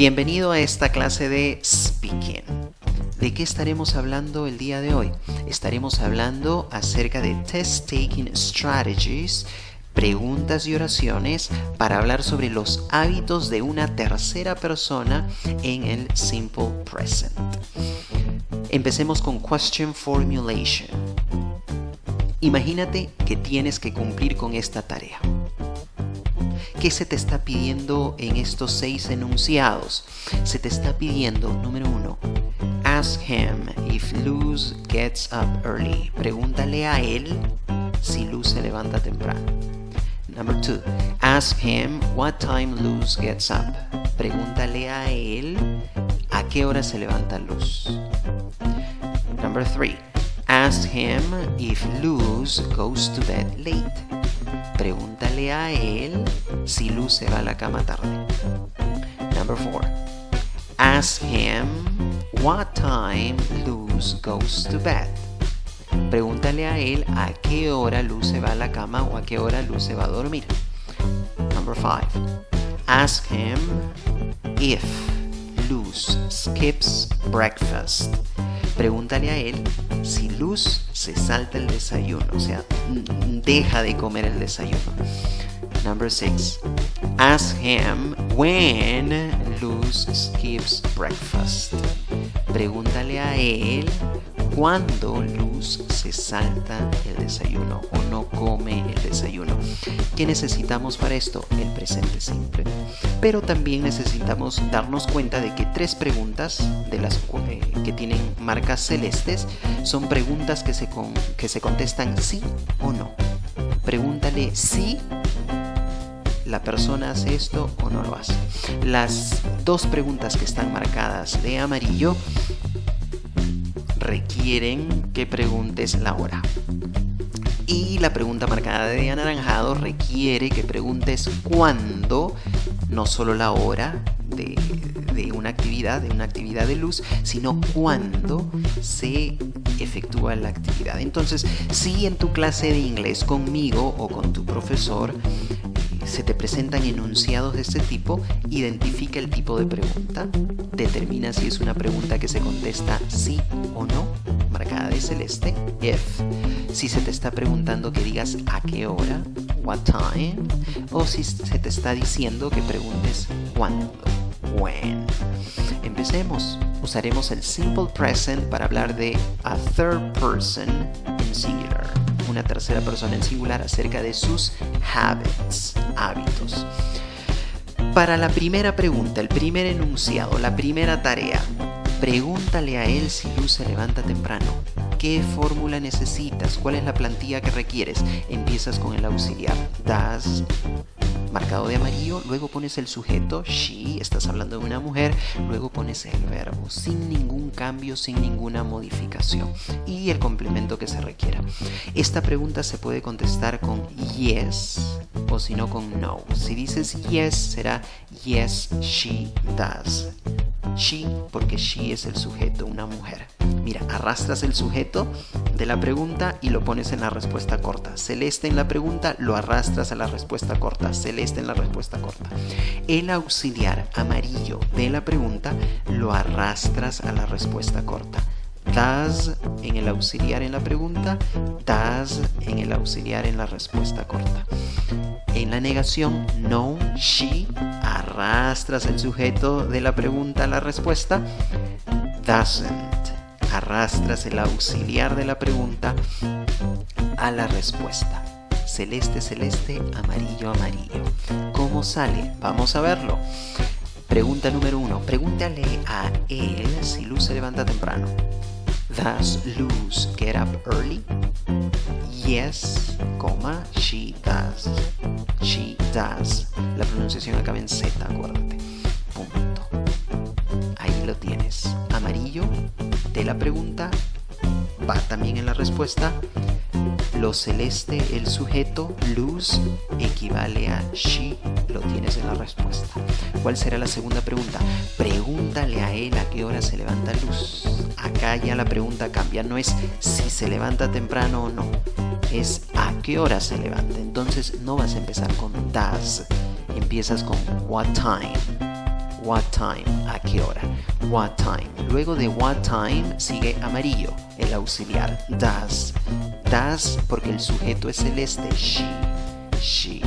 Bienvenido a esta clase de Speaking. ¿De qué estaremos hablando el día de hoy? Estaremos hablando acerca de test-taking strategies, preguntas y oraciones para hablar sobre los hábitos de una tercera persona en el simple present. Empecemos con question formulation. Imagínate que tienes que cumplir con esta tarea. ¿Qué se te está pidiendo en estos 6 enunciados? Se te está pidiendo, número 1, ask him if Luz gets up early. Pregúntale a él si Luz se levanta temprano. Number 2, ask him what time Luz gets up. Pregúntale a él a qué hora se levanta Luz. Number 3, ask him if Luz goes to bed late. Pregúntale a él si Luz se va a la cama tarde. Number 4, ask him what time Luz goes to bed. Pregúntale a él a qué hora Luz se va a la cama o a qué hora Luz se va a dormir. Number 5, ask him if Luz skips breakfast. Pregúntale a él si Luz se salta el desayuno, o sea, deja de comer el desayuno. Number 6, ask him when Luz skips breakfast. Pregúntale a él cuándo Luz se salta el desayuno o no come el desayuno. ¿Qué necesitamos para esto? El presente simple. Pero también necesitamos darnos cuenta de que 3 preguntas de las que tienen marcas celestes son preguntas que se contestan sí o no. Pregúntale si la persona hace esto o no lo hace. Las 2 preguntas que están marcadas de amarillo requieren que preguntes la hora. Y la pregunta marcada de anaranjado requiere que preguntes cuándo, no solo la hora de una actividad de Luz, sino cuándo se efectúa la actividad. Entonces, si en tu clase de inglés conmigo o con tu profesor se te presentan enunciados de este tipo, identifica el tipo de pregunta, determina si es una pregunta que se contesta sí o no, marcada de celeste, if. Si se te está preguntando que digas a qué hora, what time, o si se te está diciendo que preguntes cuándo, when. Empecemos. Usaremos el simple present para hablar de a third person in singular, una tercera persona en singular acerca de sus habits, hábitos. Para la primera pregunta, el primer enunciado, la primera tarea, pregúntale a él si Luz se levanta temprano. ¿Qué fórmula necesitas? ¿Cuál es la plantilla que requieres? Empiezas con el auxiliar, does, marcado de amarillo, luego pones el sujeto, she, estás hablando de una mujer, luego pones el verbo, sin ningún cambio, sin ninguna modificación, y el complemento que se requiera. Esta pregunta se puede contestar con yes o si no con no. Si dices yes, será yes, she does. She, porque she es el sujeto, una mujer. Mira, arrastras el sujeto de la pregunta y lo pones en la respuesta corta. Celeste en la pregunta, lo arrastras a la respuesta corta. Celeste en la respuesta corta. El auxiliar amarillo de la pregunta lo arrastras a la respuesta corta. Does en el auxiliar en la pregunta, does en el auxiliar en la respuesta corta. En la negación, no, she, arrastras el sujeto de la pregunta a la respuesta. Doesn't, arrastras el auxiliar de la pregunta a la respuesta. Celeste, celeste, amarillo, amarillo. ¿Cómo sale? Vamos a verlo. Pregunta número 1. Pregúntale a él si Luz se levanta temprano. Does Luz get up early? Yes, she does. She does. La pronunciación acaba en Z, acuérdate. Punto. Ahí lo tienes. Amarillo de la pregunta va también en la respuesta. Lo celeste, el sujeto, Luz, equivale a she, lo tienes en la respuesta. ¿Cuál será la segunda pregunta? Pregúntale a él a qué hora se levanta Luz. Acá ya la pregunta cambia, no es si se levanta temprano o no, es a qué hora se levanta. Entonces no vas a empezar con does, empiezas con what time. What time? ¿A qué hora? What time? Luego de what time sigue amarillo, el auxiliar. Does. Does porque el sujeto es celeste. She. She.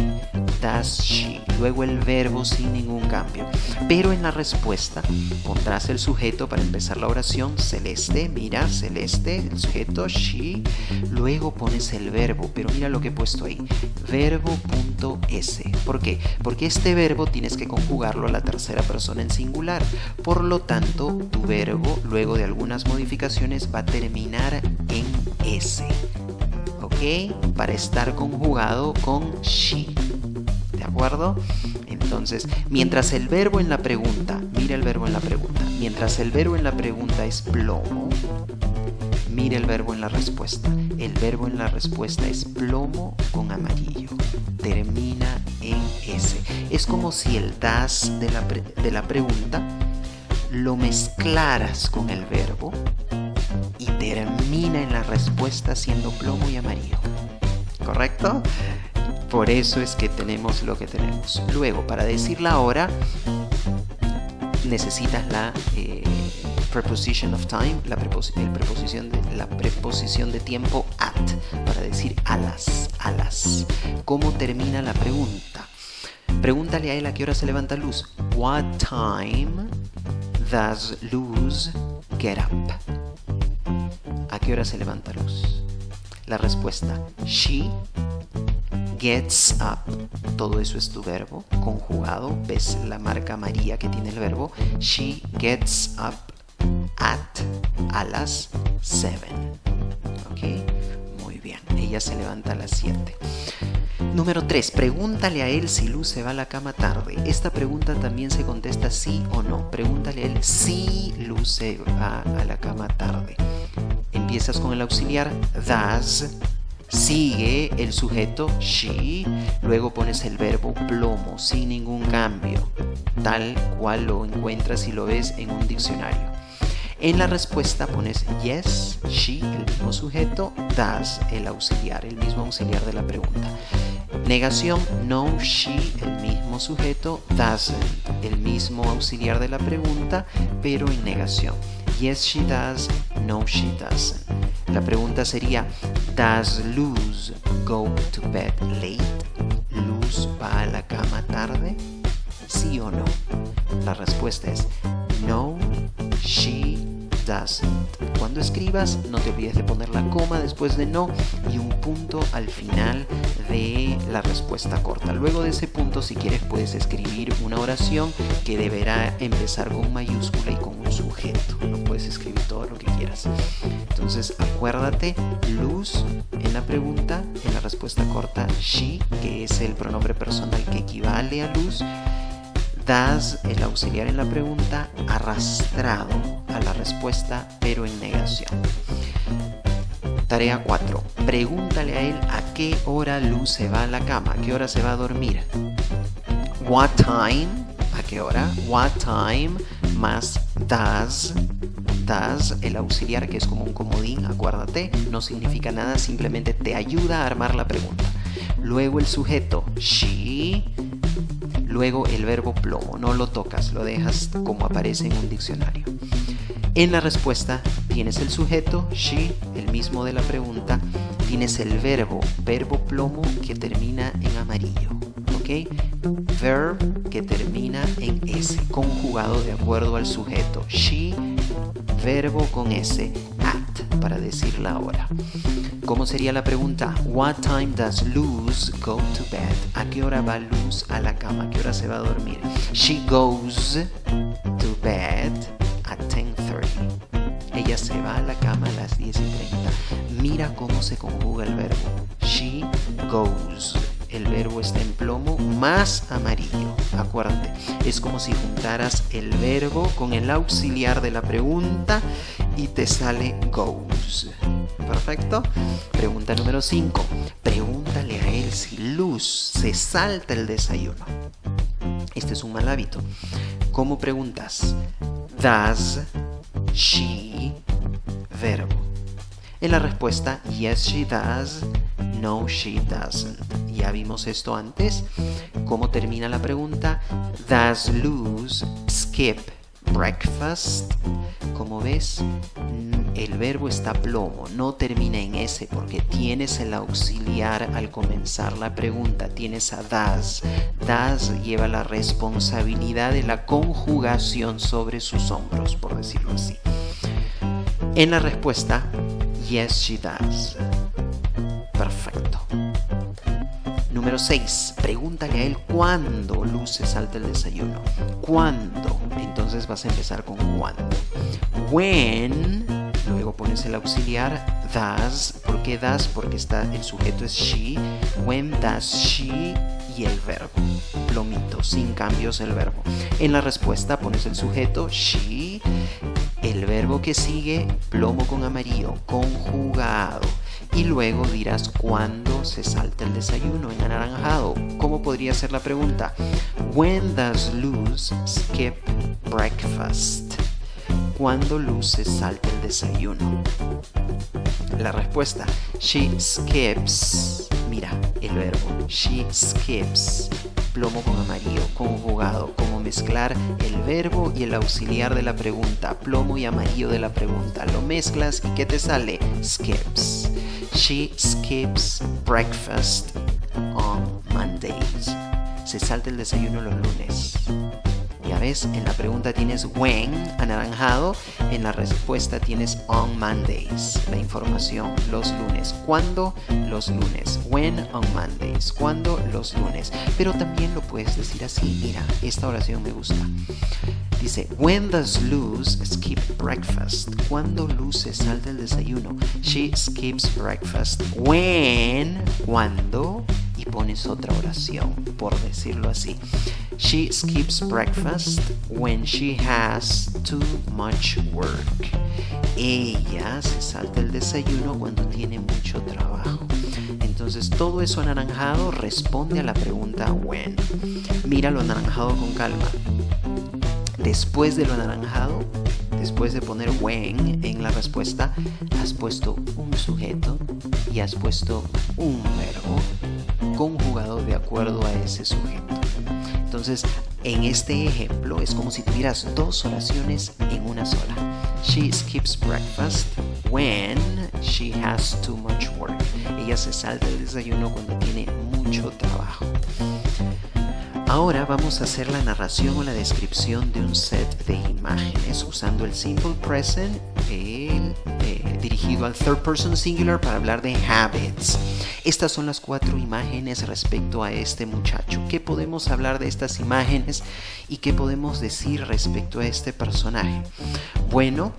Does she. Luego el verbo sin ningún cambio. Pero en la respuesta pondrás el sujeto para empezar la oración. Celeste, mira, celeste, el sujeto, she. Luego pones el verbo, pero mira lo que he puesto ahí. Verbo.s. ¿Por qué? Porque este verbo tienes que conjugarlo a la tercera persona en singular. Por lo tanto, tu verbo, luego de algunas modificaciones, va a terminar en s. ¿Ok? Para estar conjugado con she. ¿De acuerdo? Entonces, mientras el verbo en la pregunta, mira el verbo en la pregunta, mientras el verbo en la pregunta es plomo, mira el verbo en la respuesta. El verbo en la respuesta es plomo con amarillo. Termina en S. Es como si el das de la pregunta lo mezclaras con el verbo y termina en la respuesta siendo plomo y amarillo. ¿Correcto? Por eso es que tenemos lo que tenemos. Luego, para decir la hora, necesitas la preposition of time, la preposición de tiempo at, para decir a las. ¿Cómo termina la pregunta? Pregúntale a él a qué hora se levanta Luz. What time does Luz get up? ¿A qué hora se levanta Luz? La respuesta, she gets up. Todo eso es tu verbo conjugado. ¿Ves la marca amarilla que tiene el verbo? She gets up a las 7. ¿Ok? Muy bien. Ella se levanta a las 7. Número 3. Pregúntale a él si Luz se va a la cama tarde. Esta pregunta también se contesta sí o no. Pregúntale a él si Luz se va a la cama tarde. Empiezas con el auxiliar does. Sigue el sujeto she, luego pones el verbo plomo sin ningún cambio, tal cual lo encuentras y lo ves en un diccionario. En la respuesta pones yes, she, el mismo sujeto, does, el auxiliar, el mismo auxiliar de la pregunta. Negación, no, she, el mismo sujeto, doesn't, el mismo auxiliar de la pregunta, pero en negación. Yes, she does, no, she doesn't. La pregunta sería, does Luz go to bed late? ¿Luz va a la cama tarde? ¿Sí o no? La respuesta es, no, she doesn't. Cuando escribas, no te olvides de poner la coma después de no y un punto al final de la respuesta corta. Luego de ese punto, si quieres, puedes escribir una oración que deberá empezar con mayúscula y con un sujeto. No puedes escribir todo lo que quieras. Entonces, acuérdate, Luz en la pregunta, en la respuesta corta, she, que es el pronombre personal que equivale a Luz. Does, el auxiliar en la pregunta, arrastrado a la respuesta, pero en negación. Tarea 4. Pregúntale a él a qué hora Luz se va a la cama, a qué hora se va a dormir. What time, a qué hora. What time más does, el auxiliar que es como un comodín, acuérdate, no significa nada, simplemente te ayuda a armar la pregunta. Luego el sujeto, she. Luego el verbo plomo, no lo tocas, lo dejas como aparece en un diccionario. En la respuesta tienes el sujeto, she, el mismo de la pregunta, tienes el verbo plomo que termina en amarillo, ¿ok? Verb que termina en S, conjugado de acuerdo al sujeto, she, verbo con S, at, para decir la hora. ¿Cómo sería la pregunta? What time does Luz go to bed? ¿A qué hora va Luz a la cama? ¿A qué hora se va a dormir? She goes to bed at 10:30. Ella se va a la cama a las 10:30. Mira cómo se conjuga el verbo. She goes. El verbo está en plomo más amarillo. Acuérdate, es como si juntaras el verbo con el auxiliar de la pregunta y te sale goes. Perfecto. Pregunta número 5. Pregúntale a él si Luz se salta el desayuno. Este es un mal hábito. ¿Cómo preguntas? Does she, verbo. En la respuesta, yes she does, no she doesn't. Ya vimos esto antes. ¿Cómo termina la pregunta? Does Luz skip breakfast? Como ves, el verbo está plomo, no termina en S porque tienes el auxiliar al comenzar la pregunta, tienes a does. Does lleva la responsabilidad de la conjugación sobre sus hombros, por decirlo así. En la respuesta, yes she does. Perfecto. Número 6. Pregúntale a él cuándo Luz se salta el desayuno. ¿Cuándo? Entonces vas a empezar con cuándo. When, luego pones el auxiliar does. ¿Por qué does? Porque el sujeto es she. When does she y el verbo. Plomito, sin cambios el verbo. En la respuesta pones el sujeto she, el verbo que sigue, plomo con amarillo, conjugado. Y luego dirás cuándo se salta el desayuno en anaranjado. ¿Cómo podría ser la pregunta? When does Luz skip breakfast? ¿Cuándo Luz se salta el desayuno? La respuesta, she skips. Mira el verbo, she skips. Plomo con amarillo, conjugado. Como mezclar el verbo y el auxiliar de la pregunta. Plomo y amarillo de la pregunta. Lo mezclas y ¿qué te sale? Skips. She skips breakfast on Mondays. Se salta el desayuno los lunes. Ya ves, en la pregunta tienes when, anaranjado. En la respuesta tienes on Mondays. La información, los lunes. ¿Cuándo? Los lunes. When on Mondays. ¿Cuándo? Los lunes. Pero también lo puedes decir así. Mira, esta oración me gusta. Dice, when does Luz skip breakfast? ¿Cuándo Luz se salta el desayuno? She skips breakfast when, ¿cuándo? Y pones otra oración, por decirlo así. She skips breakfast when she has too much work. Ella se salta el desayuno cuando tiene mucho trabajo. Entonces todo eso anaranjado responde a la pregunta when. Mira lo anaranjado con calma. Después de lo anaranjado, después de poner when en la respuesta, has puesto un sujeto y has puesto un verbo conjugado de acuerdo a ese sujeto. Entonces, en este ejemplo es como si tuvieras dos oraciones en una sola. She skips breakfast when she has too much work. Ella se salta el desayuno cuando tiene mucho trabajo. Ahora vamos a hacer la narración o la descripción de un set de imágenes usando el simple present dirigido al third person singular para hablar de habits. Estas son las 4 imágenes respecto a este muchacho. ¿Qué podemos hablar de estas imágenes y qué podemos decir respecto a este personaje? Bueno,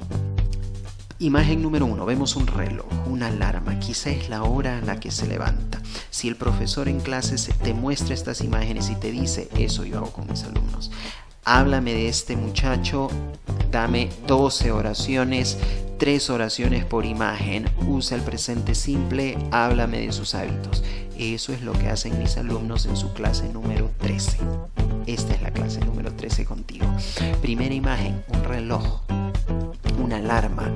imagen número 1, vemos un reloj, una alarma, quizá es la hora a la que se levanta. Si el profesor en clases te muestra estas imágenes y te dice, eso yo hago con mis alumnos, háblame de este muchacho, dame 12 oraciones, 3 oraciones por imagen, usa el presente simple, háblame de sus hábitos. Eso es lo que hacen mis alumnos en su clase número 13. Esta es la clase número 13 contigo. Primera imagen, un reloj, una alarma.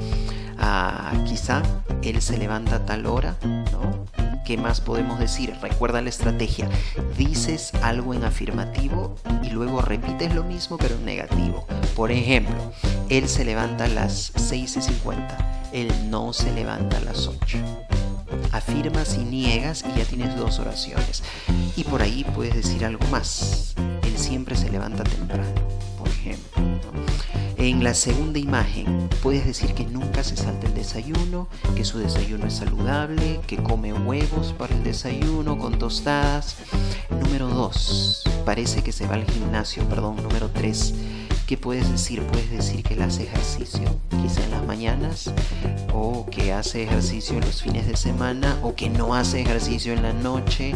Quizá él se levanta a tal hora, ¿no? ¿Qué más podemos decir? Recuerda la estrategia. Dices algo en afirmativo y luego repites lo mismo pero en negativo. Por ejemplo, él se levanta a las 6:50. Él no se levanta a las 8. Afirmas y niegas y ya tienes 2 oraciones. Y por ahí puedes decir algo más. Él siempre se levanta temprano, por ejemplo, ¿no? En la segunda imagen puedes decir que nunca se salta el desayuno, que su desayuno es saludable, que come huevos para el desayuno con tostadas. Número 2, parece que se va al gimnasio, Número 3, ¿qué puedes decir? Puedes decir que él hace ejercicio, quizá en las mañanas, o que hace ejercicio en los fines de semana, o que no hace ejercicio en la noche.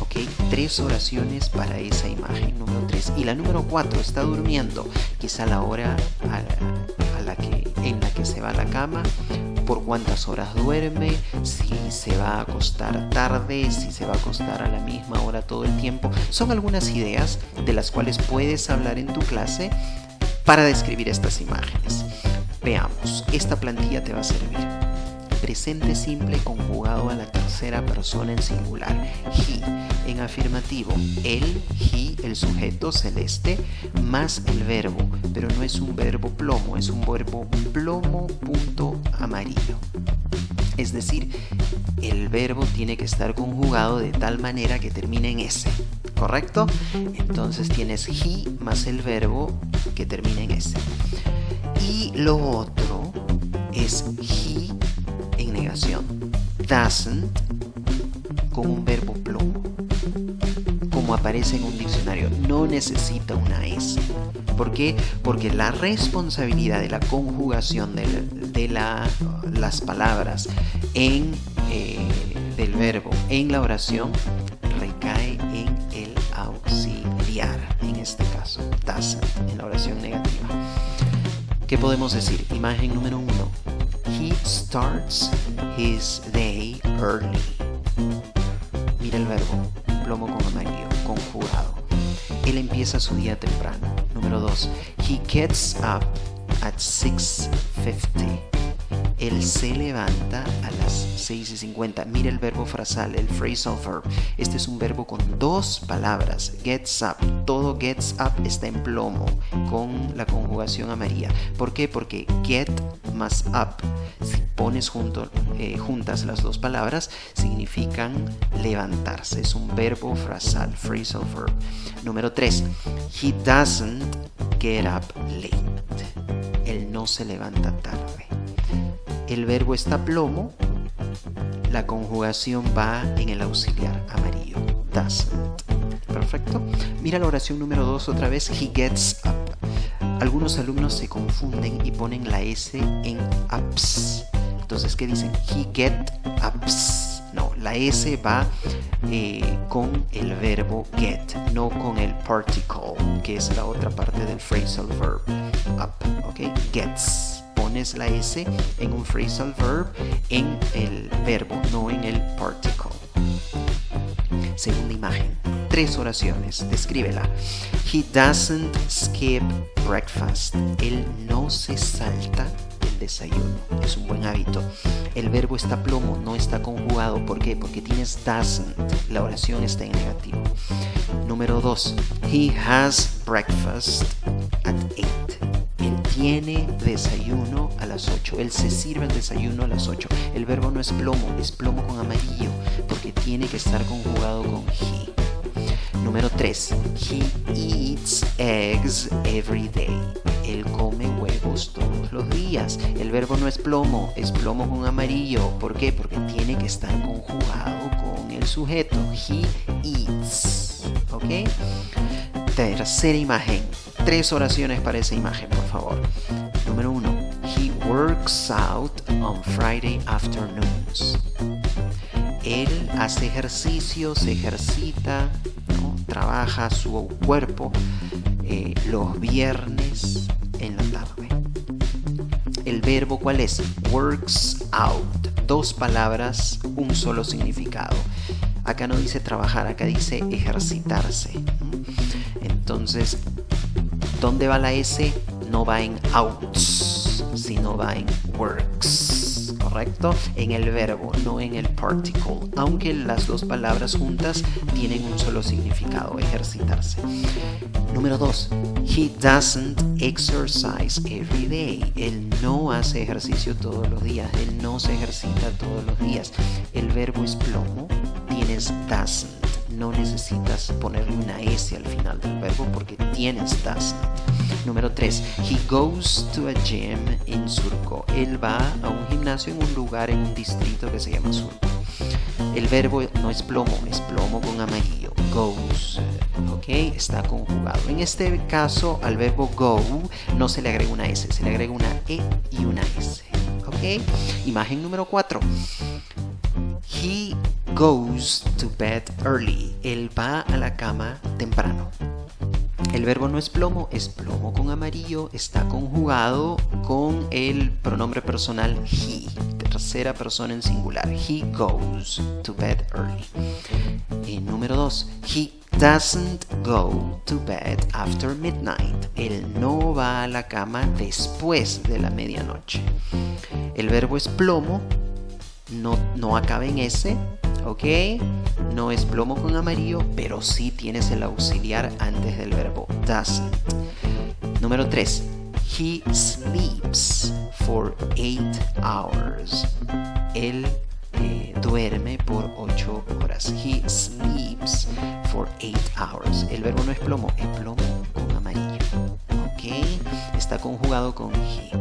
Ok, 3 oraciones para esa imagen número 3. Y la número 4, está durmiendo, quizá la hora en la que se va a la cama, por cuántas horas duerme, si se va a acostar tarde, si se va a acostar a la misma hora todo el tiempo. Son algunas ideas de las cuales puedes hablar en tu clase para describir estas imágenes. Veamos, esta plantilla te va a servir. presente simple conjugado a la tercera persona en singular. He, en afirmativo, él, he, el sujeto celeste, más el verbo, pero no es un verbo plomo, es un verbo plomo punto amarillo. Es decir, el verbo tiene que estar conjugado de tal manera que termine en S, ¿correcto? Entonces tienes he más el verbo que termina en S. Y lo otro es he en negación. Doesn't con un verbo plomo, como aparece en un diccionario. No necesita una S. ¿Por qué? Porque la responsabilidad de la conjugación de las palabras del verbo en la oración recae en el auxiliar, en este caso, doesn't, en la oración negativa. ¿Qué podemos decir? Imagen número 1. He starts his day early. Mira el verbo, plomo con amarillo, conjugado. Él empieza su día temprano. Número 2. He gets up at 6:50. Él se levanta a las 6:50. Mira el verbo frasal, el phrasal verb. Este es un verbo con dos palabras. Gets up. Todo gets up está en plomo con la conjugación amarilla. ¿Por qué? Porque get más up, si pones juntas las dos palabras, significan levantarse. Es un verbo frasal, phrasal verb. Número 3. He doesn't get up late. Él no se levanta tarde. El verbo está plomo, la conjugación va en el auxiliar amarillo, doesn't. Perfecto. Mira la oración número 2 otra vez, he gets up. Algunos alumnos se confunden y ponen la S en ups. Entonces, ¿qué dicen? He get ups. No, la S va con el verbo get, no con el particle, que es la otra parte del phrasal verb, up, ¿ok? Gets. Pones la S en un phrasal verb en el verbo, no en el particle. Segunda imagen. 3 oraciones. Descríbela. He doesn't skip breakfast. Él no se salta el desayuno. Es un buen hábito. El verbo está plomo, no está conjugado. ¿Por qué? Porque tienes doesn't. La oración está en negativo. Número 2. He has breakfast at 8. Él tiene desayuno a las 8. Él se sirve el desayuno a las 8. El verbo no es plomo con amarillo, porque tiene que estar conjugado con he. Número 3. He eats eggs every day. Él come huevos todos los días. El verbo no es plomo con amarillo. ¿Por qué? Porque tiene que estar conjugado con el sujeto. He eats. ¿Ok? Tercera imagen. 3 oraciones para esa imagen, por favor. Número 1. He works out on Friday afternoons. Él hace ejercicio, se ejercita, ¿no? Trabaja su cuerpo los viernes en la tarde. El verbo, ¿cuál es? Works out. 2 palabras, un solo significado. Acá no dice trabajar, acá dice ejercitarse. Entonces, ¿dónde va la S? No va en outs, sino va en works, ¿correcto? En el verbo, no en el particle, aunque las 2 palabras juntas tienen un solo significado, ejercitarse. Número 2. He doesn't exercise every day. Él no hace ejercicio todos los días, él no se ejercita todos los días. El verbo es plomo, tienes doesn't. No necesitas ponerle una S al final del verbo porque tienes doesn't. Número 3. He goes to a gym in Surco. Él va a un gimnasio en un lugar, en un distrito que se llama Surco. El verbo no es plomo con amarillo. Goes, ¿ok? Está conjugado. En este caso, al verbo go no se le agrega una S, se le agrega una E y una S, ¿ok? Imagen número 4. He goes to bed early. Él va a la cama temprano. El verbo no es plomo con amarillo, está conjugado con el pronombre personal he, tercera persona en singular. He goes to bed early. Número 2. He doesn't go to bed after midnight. Él no va a la cama después de la medianoche. El verbo es plomo no acaba en S, ¿ok? No es plomo con amarillo, pero sí tienes el auxiliar antes del verbo doesn't. Número 3. He sleeps for 8 hours. Él duerme por 8 horas. He sleeps for 8 hours. El verbo no es plomo, es plomo con amarillo. ¿Ok? Está conjugado con he.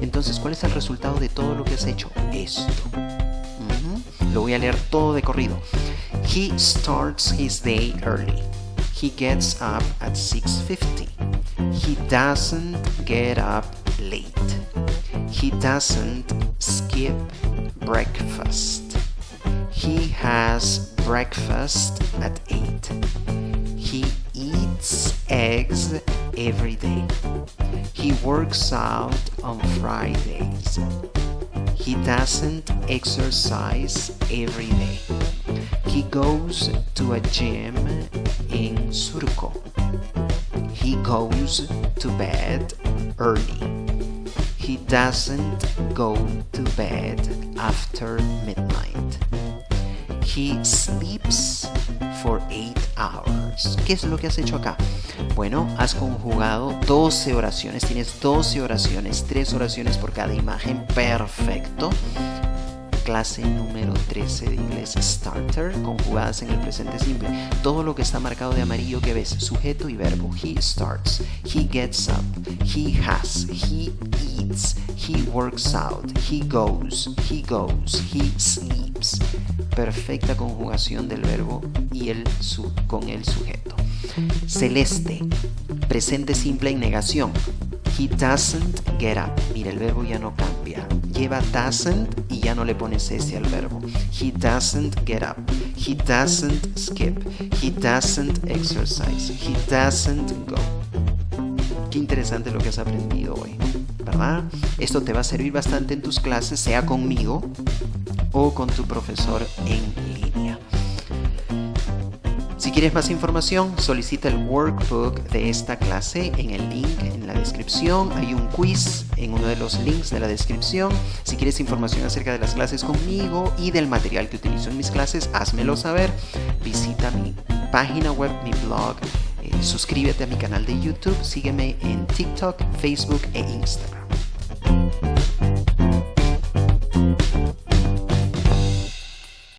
Entonces, ¿cuál es el resultado de todo lo que has hecho? Esto. Lo voy a leer todo de corrido. He starts his day early. He gets up at 6:50. He doesn't get up late. He doesn't skip breakfast. He has breakfast at 8. He eats eggs every day. He works out on Fridays. He doesn't exercise every day. He goes to a gym in Surco. He goes to bed early. He doesn't go to bed after midnight. He sleeps for 8 hours. ¿Qué es lo que has hecho acá? Bueno, has conjugado 12 oraciones. Tienes 12 oraciones, 3 oraciones por cada imagen. Perfecto. Clase número 13 de inglés Starter, conjugadas en el presente simple. Todo lo que está marcado de amarillo que ves, sujeto y verbo. He starts, he gets up, he has, he eats, he works out, he goes, he sleeps. Perfecta conjugación del verbo y con el sujeto. Celeste, presente simple en negación. He doesn't get up. Mira, el verbo ya no cambia. Lleva doesn't y ya no le pones S al verbo. He doesn't get up. He doesn't skip. He doesn't exercise. He doesn't go. Qué interesante lo que has aprendido hoy, ¿verdad? Esto te va a servir bastante en tus clases, sea conmigo o con tu profesor en línea. Si quieres más información, solicita el workbook de esta clase en el link en la descripción. Hay un quiz en uno de los links de la descripción. Si quieres información acerca de las clases conmigo y del material que utilizo en mis clases, házmelo saber. Visita mi página web, mi blog, suscríbete a mi canal de YouTube, sígueme en TikTok, Facebook e Instagram.